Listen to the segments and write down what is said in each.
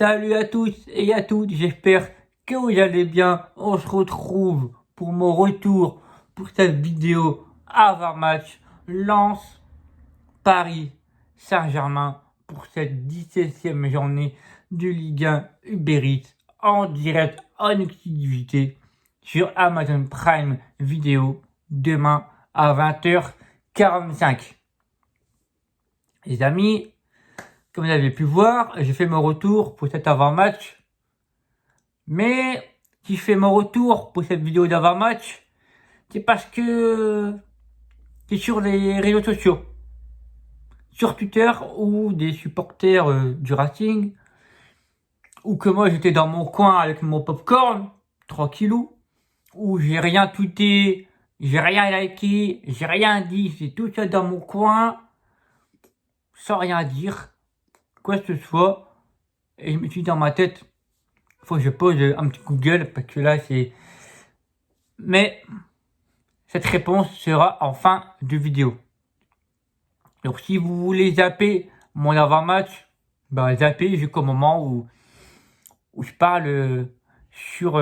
Salut à tous et à toutes, j'espère que vous allez bien. On se retrouve pour mon retour pour cette vidéo avant-match Lens Paris Saint-Germain pour cette 17e journée de Ligue 1 Uber Eats en direct en exclusivité sur Amazon Prime Video demain à 20h45. Les amis, comme vous avez pu voir, j'ai fait mon retour pour cet avant-match. Mais si je fais mon retour pour cette vidéo d'avant-match, c'est parce que c'est sur les réseaux sociaux. Sur Twitter, où des supporters du Racing, ou que moi j'étais dans mon coin avec mon popcorn, tranquillou, où j'ai rien tweeté, j'ai rien liké, j'ai rien dit, c'est tout ça dans mon coin, sans rien dire, quoi que ce soit. Et je me suis dit dans ma tête, faut que je pose un petit Google, parce que là c'est... Mais cette réponse sera en fin de vidéo. Donc si vous voulez zapper mon avant-match, zappez jusqu'au moment où je parle sur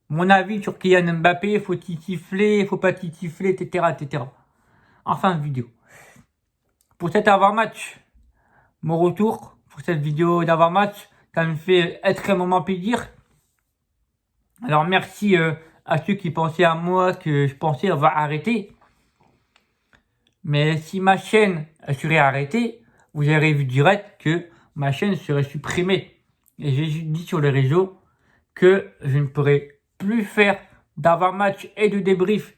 mon avis sur Kylian Mbappé, faut-il siffler, faut pas siffler, etc., etc. En fin de vidéo. Pour cet avant-match, mon retour pour cette vidéo d'avant-match, ça me fait extrêmement plaisir. Alors merci à ceux qui pensaient à moi que je pensais avoir arrêté. Mais si ma chaîne serait arrêtée, vous aurez vu direct que ma chaîne serait supprimée. Et j'ai dit sur les réseaux que je ne pourrais plus faire d'avant-match et de débrief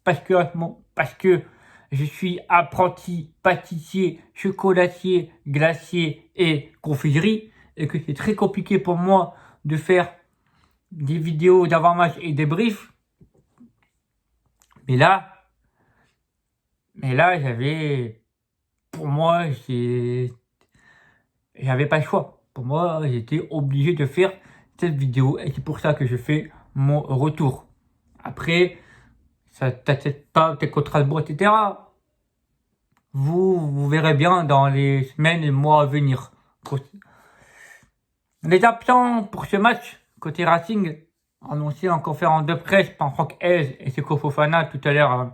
parce que je suis apprenti pâtissier, chocolatier, glacier et confiserie et que c'est très compliqué pour moi de faire des vidéos d'avant-match et débrief. Mais là, pour moi, j'avais pas le choix. Pour moi, j'étais obligé de faire cette vidéo et c'est pour ça que je fais mon retour. Après, ça t'achète pas tes contrats de bois, etc. Vous verrez bien dans les semaines et mois à venir. Les absents pour ce match, côté Racing, annoncé en conférence de presse par Franck Hez et Seko Fofana tout à l'heure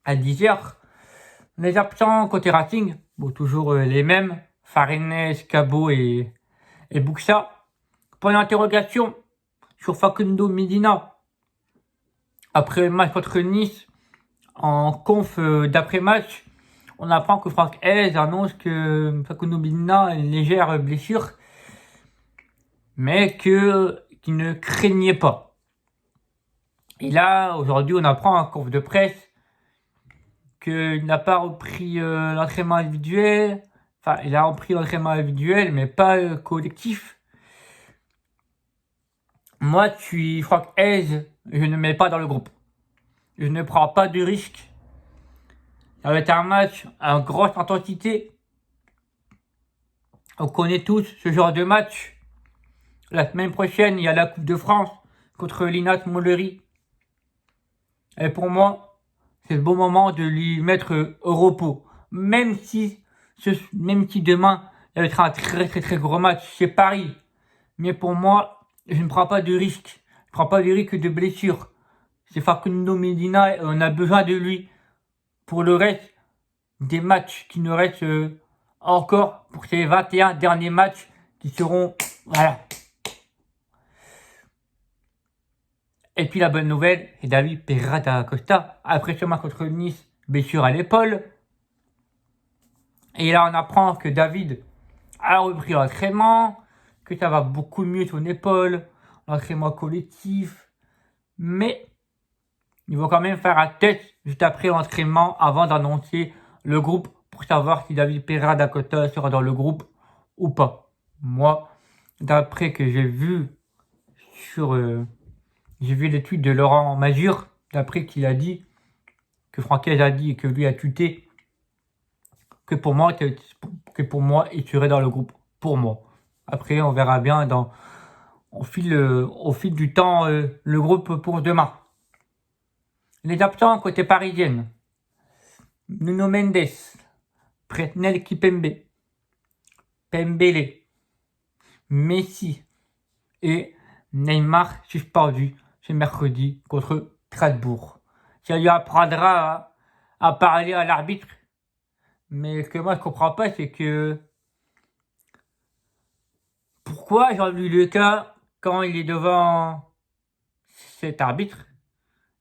à 10h. Les absents côté Racing, toujours les mêmes, Farennes, Cabot et Buxa. Point d'interrogation sur Facundo Medina. Après le match contre Nice, en conf d'après-match, on apprend que Franck Hez annonce que Facundo Medina a une légère blessure, mais qu'il ne craignait pas. Et là, aujourd'hui, on apprend en conf de presse qu'il n'a pas repris l'entraînement individuel. Enfin, il a repris l'entraînement individuel, mais pas collectif. Moi, je suis Franck Hez, je ne mets pas dans le groupe. Je ne prends pas de risque. Ça va être un match à grosse intensité. On connaît tous ce genre de match. La semaine prochaine, il y a la Coupe de France contre l'Inat Montlery. Et pour moi, c'est le bon moment de lui mettre au repos. Même si demain, il va être un très très très gros match chez Paris. Mais pour moi, je ne prends pas de risque. Je ne prends pas de risque de blessure. C'est Facundo Medina et on a besoin de lui pour le reste des matchs qui nous restent encore pour ces 21 derniers matchs qui seront... Voilà. Et puis la bonne nouvelle, c'est David Pereira da Costa, après ce match contre Nice, blessure à l'épaule. Et là, on apprend que David a repris l'entraînement, que ça va beaucoup mieux son épaule, l'entraînement collectif. Mais il va quand même faire un test juste après l'entraînement avant d'annoncer le groupe pour savoir si David Pereira da Costa sera dans le groupe ou pas. Moi, d'après que j'ai vu j'ai vu les tweets de Laurent Masure, d'après qu'il a dit, que Franquez a dit et que lui a tweeté, que pour moi, il serait dans le groupe. Pour moi. Après, on verra bien au fil du temps le groupe pour demain. Les absents côté parisienne. Nuno Mendes, Presnel Kipembe, Pembele, Messi et Neymar suspendu ce mercredi contre Strasbourg. Ça lui apprendra à parler à l'arbitre. Mais ce que moi je comprends pas, c'est que pourquoi Jean-Louis Leca, quand il est devant cet arbitre,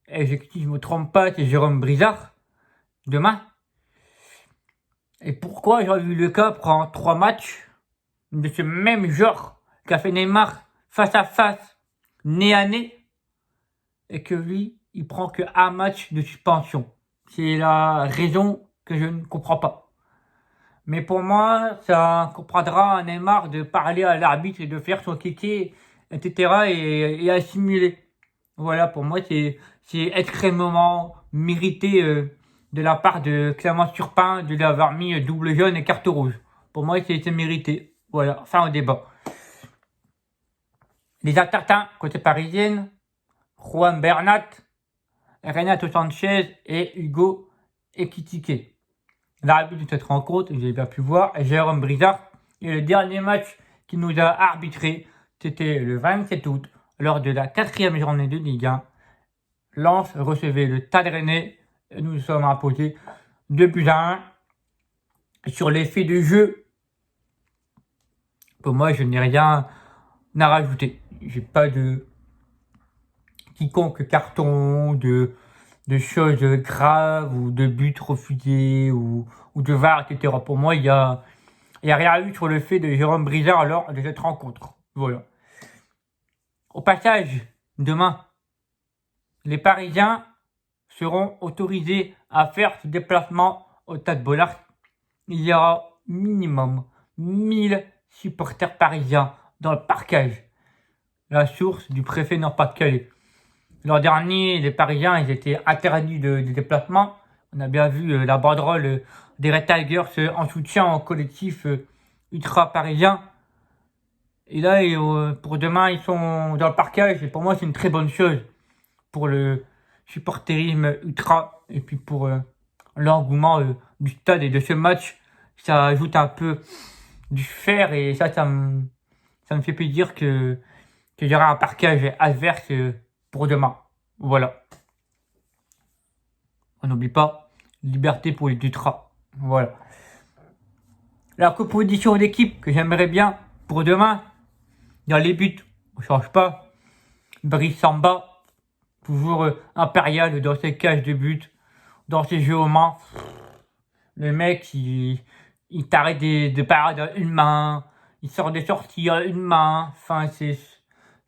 et si je me trompe pas, c'est Jérôme Brizard, demain. Et pourquoi Jean-Louis Leca prend 3 matchs de ce même genre qu'a fait Neymar face à face, nez à nez, et que lui, il prend que un match de suspension. C'est la raison que je ne comprends pas. Mais pour moi, ça comprendra à Neymar de parler à l'arbitre et de faire son kéké, etc. et assimiler. Voilà, pour moi, c'est extrêmement mérité de la part de Clément Turpin de l'avoir mis double jaune et carte rouge. Pour moi, c'est mérité. Voilà, fin au débat. Les attaquants côté parisienne, Juan Bernat, Renato Sanchez et Hugo Ekitike. L'arbitre de cette rencontre, vous avez bien pu voir, Jérôme Brizard. Et le dernier match qu'il nous a arbitré, c'était le 27 août, lors de la 4e journée de Ligue 1. Lens recevait le Stade Rennais et nous sommes imposés 2-1 sur l'effet de jeu. Pour moi, je n'ai rien à rajouter. J'ai pas de quiconque carton, de choses graves ou de buts refusés ou de VAR, etc. Pour moi, il y a rien eu sur le fait de Jérôme Brizard lors de cette rencontre. Voilà. Au passage, demain, les Parisiens seront autorisés à faire ce déplacement au Stade Bollard. Il y aura minimum 1000 supporters parisiens dans le parcage. La source du préfet Nord-Pas-de-Calais. L'an dernier, les Parisiens, ils étaient interdits de déplacement. On a bien vu la banderole des Red Tigers en soutien au collectif ultra parisien. Et là, pour demain, ils sont dans le parcage. Et pour moi, c'est une très bonne chose pour le supporterisme ultra. Et puis pour l'engouement du stade et de ce match. Ça ajoute un peu du fer. Et ça me fait plaisir qu'il y aura un parcage adverse pour demain. Voilà. On n'oublie pas, liberté pour les ultras. Voilà. La composition d'équipe que j'aimerais bien pour demain, dans les buts, on ne change pas. Brice Samba, toujours impérial dans ses cages de but, dans ses jeux aux mains. Le mec, il t'arrête des parades à une main, il sort des sorties à une main. Enfin,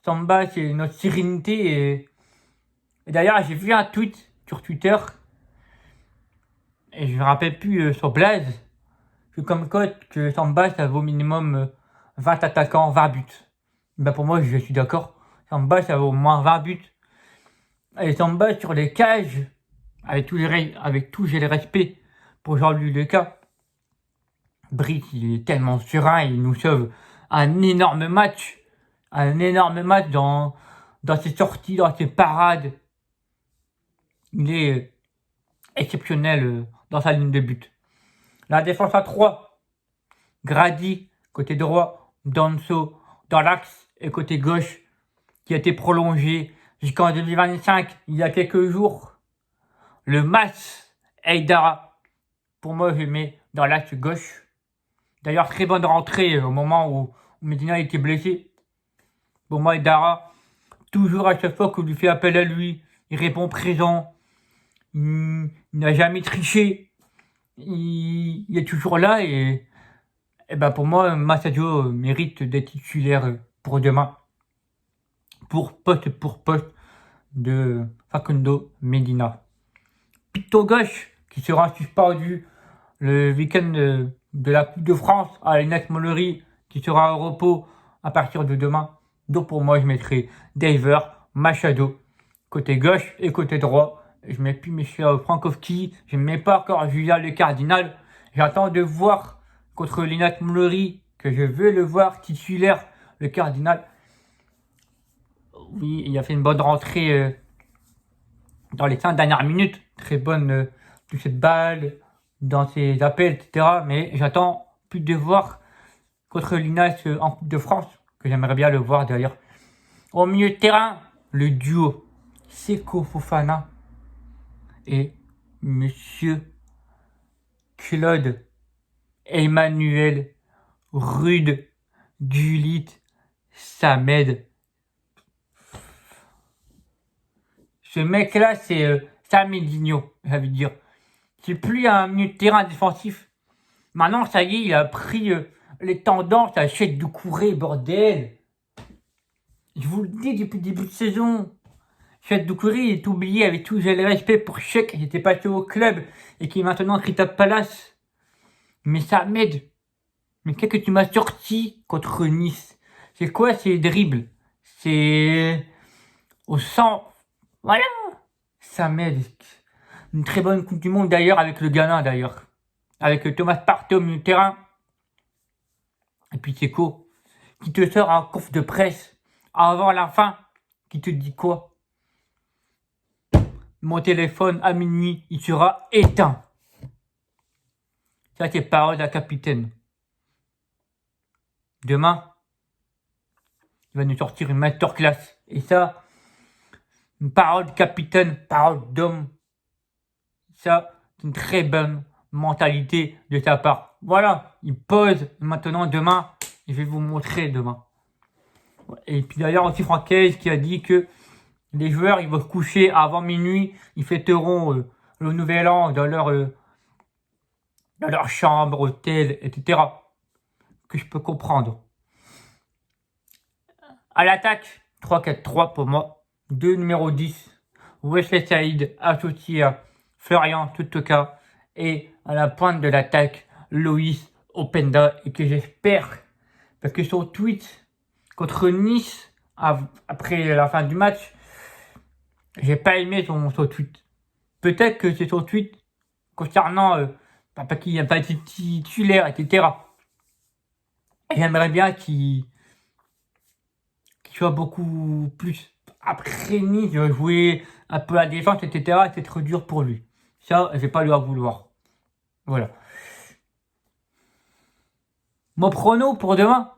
Samba, c'est notre sérénité. Et d'ailleurs, j'ai vu un tweet sur Twitter, et je me rappelle plus sur Blaze, que comme code que Samba, ça vaut minimum 20 attaquants, 20 buts. Ben pour moi, je suis d'accord. Samba, ça vaut au moins 20 buts. Et Samba, sur les cages, avec tout le respect pour Jean-Louis Leca, Brice, il est tellement serein, il nous sauve un énorme match dans ses sorties, dans ses parades. Il est exceptionnel dans sa ligne de but. La défense à 3, Grady, côté droit, Danso dans l'axe et côté gauche, qui a été prolongé jusqu'en 2025, il y a quelques jours. Le Mas Aïdara, pour moi, je le mets dans l'axe gauche. D'ailleurs, très bonne rentrée au moment où Medina était blessé. Pour moi, Aïdara, toujours à chaque fois qu'on lui fait appel à lui, il répond présent. Il n'a jamais triché. Il est toujours là et ben pour moi, Massadio mérite d'être titulaire pour demain. Pour poste de Facundo Medina. Pito gauche qui sera suspendu le week-end de la Coupe de France à l'Enac Mollery qui sera au repos à partir de demain. Donc pour moi, je mettrai Daver, Machado côté gauche et côté droit. Je mets plus Michel Frankowski, je ne mets pas encore Julien Le Cardinal. J'attends de voir contre l'Enac Mollery que je veux le voir titulaire, le Cardinal. Oui, il a fait une bonne rentrée dans les 5 dernières minutes. Très bonne touche de balle, dans ses appels, etc. Mais j'attends plus de voir contre l'INAS en Coupe de France. que j'aimerais bien le voir d'ailleurs. Au milieu de terrain, le duo Seko Fofana et Monsieur Claude Emmanuel Rude Gullit Samed. Ce mec-là, c'est Samedinho, ça veut dire. C'est plus un milieu de terrain défensif. Maintenant, ça y est, il a pris les tendances à Cheikh Doucouré, bordel. Je vous le dis depuis le début de saison. Cheikh Doucouré est oublié avec tout le respect pour Cheikh qui était passé au club et qui est maintenant à Crystal Palace. Mais ça m'aide. Mais qu'est-ce que tu m'as sorti contre Nice? C'est quoi ces dribbles? C'est au sang. Voilà. Ça m'aide. Une très bonne Coupe du Monde d'ailleurs avec le Ghana d'ailleurs. Avec Thomas Partey au milieu de terrain. Et puis Seko qui te sort un conf de presse avant la fin. Qui te dit quoi? Mon téléphone à minuit, il sera éteint. Ça c'est parole d'un capitaine. Demain, il va nous sortir une masterclass. Et ça, une parole de capitaine, parole d'homme. Ça, c'est une très bonne mentalité de sa part. Voilà, il pose. Maintenant, demain, je vais vous montrer demain. Et puis d'ailleurs aussi Francaise qui a dit que les joueurs, ils vont se coucher avant minuit. Ils fêteront le nouvel an dans leur chambre, hôtel, etc. Que je peux comprendre. À l'attaque, 3-4-3 pour moi. 2 numéro 10. Wesley Saïd associé à Florian Tutoka. Et à la pointe de l'attaque, Loïs Openda. Et que j'espère, parce que son tweet contre Nice, après la fin du match, j'ai pas aimé son tweet. Peut-être que c'est son tweet concernant parce qu'il n'a pas été titulaire, etc. Et j'aimerais bien qu'il soit beaucoup plus. Après Nice, jouer un peu à la défense, etc. C'est trop dur pour lui. Ça, je vais pas lui en vouloir. Voilà. Mon prono pour demain,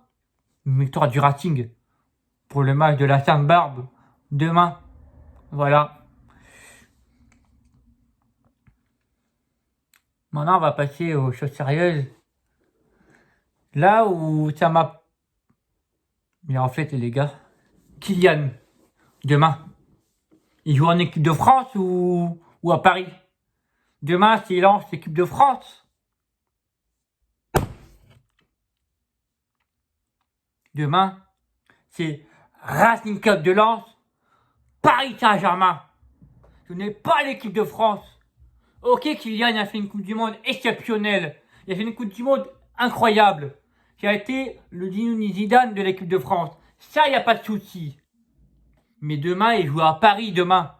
une victoire du Racing pour le match de la Sainte-Barbe demain. Voilà. Maintenant, on va passer aux choses sérieuses. Là où ça m'a... Mais en fait, les gars, Kylian, demain, il joue en équipe de France ou à Paris? Demain, s'il lance l'équipe de France. Demain, c'est Racing Club de Lens, Paris Saint-Germain. Ce n'est pas l'équipe de France. Ok, Kylian a fait une Coupe du Monde exceptionnelle. Il a fait une Coupe du Monde incroyable. Qui a été le Zinedine Zidane de l'équipe de France. Ça, il n'y a pas de souci. Mais demain, il joue à Paris demain.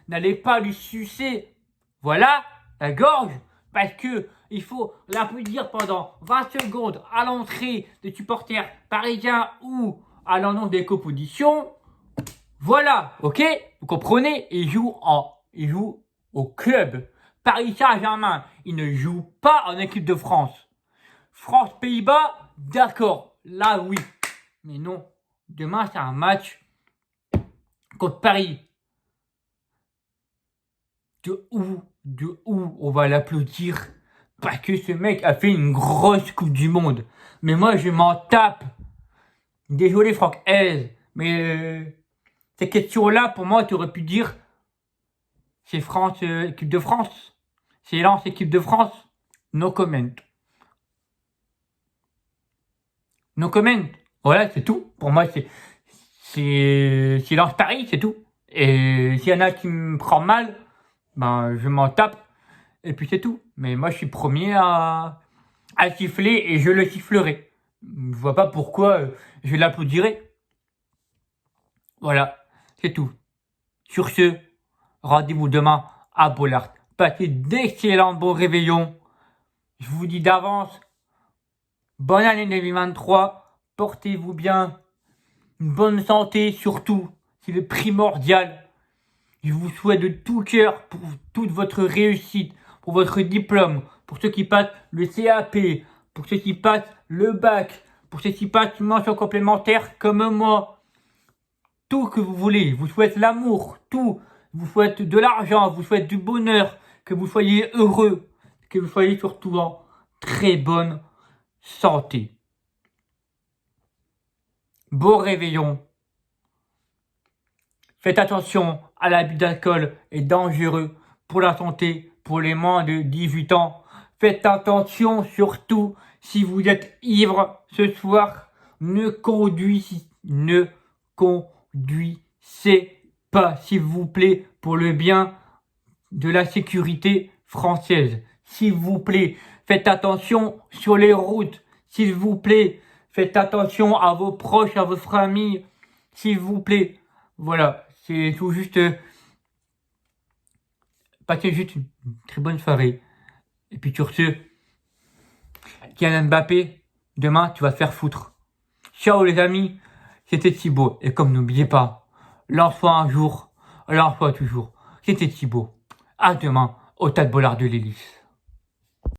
N'allez pas lui sucer, voilà, la gorge. Parce que il faut l'applaudir pendant 20 secondes à l'entrée des supporters parisiens ou à l'annonce des compositions. Voilà, ok? Vous comprenez? Il joue au club. Paris Saint-Germain, il ne joue pas en équipe de France. France-Pays-Bas, d'accord, là oui. Mais non, demain c'est un match contre Paris. De où on va l'applaudir? Parce que ce mec a fait une grosse Coupe du Monde. Mais moi je m'en tape. Désolé Franck Hez, mais ces questions-là, pour moi, tu aurais pu dire c'est France, équipe de France. C'est Lens, équipe de France. No comment. No comment. Voilà, c'est tout. Pour moi, c'est Lens Paris, c'est tout. Et s'il y en a qui me prend mal, ben, je m'en tape. Et puis c'est tout. Mais moi, je suis premier à siffler et je le sifflerai. Je vois pas pourquoi je l'applaudirai. Voilà, c'est tout. Sur ce, rendez-vous demain à Bollard. Passez d'excellents bons réveillons. Je vous dis d'avance, bonne année 2023. Portez-vous bien. Une bonne santé surtout. C'est le primordial. Je vous souhaite de tout cœur pour toute votre réussite, pour votre diplôme, pour ceux qui passent le CAP, pour ceux qui passent le bac, pour ces 6 pages, une mention complémentaire comme moi. Tout que vous voulez, vous souhaite l'amour, tout, vous souhaite de l'argent, vous souhaite du bonheur, que vous soyez heureux, que vous soyez surtout en très bonne santé. Beau réveillon. Faites attention, à l'abus d'alcool est dangereux pour la santé, pour les moins de 18 ans. Faites attention surtout si vous êtes ivre ce soir, ne conduisez pas, s'il vous plaît, pour le bien de la sécurité française. S'il vous plaît, faites attention sur les routes. S'il vous plaît, faites attention à vos proches, à vos familles. S'il vous plaît, voilà, c'est tout juste. Passez juste une très bonne soirée. Et puis sur ce, Kylian Mbappé, demain tu vas te faire foutre. Ciao les amis, c'était Thibaut. Et comme n'oubliez pas, lance-toi un jour, lance-toi toujours. C'était Thibaut. À demain au Tas de Bollard de l'Hélice.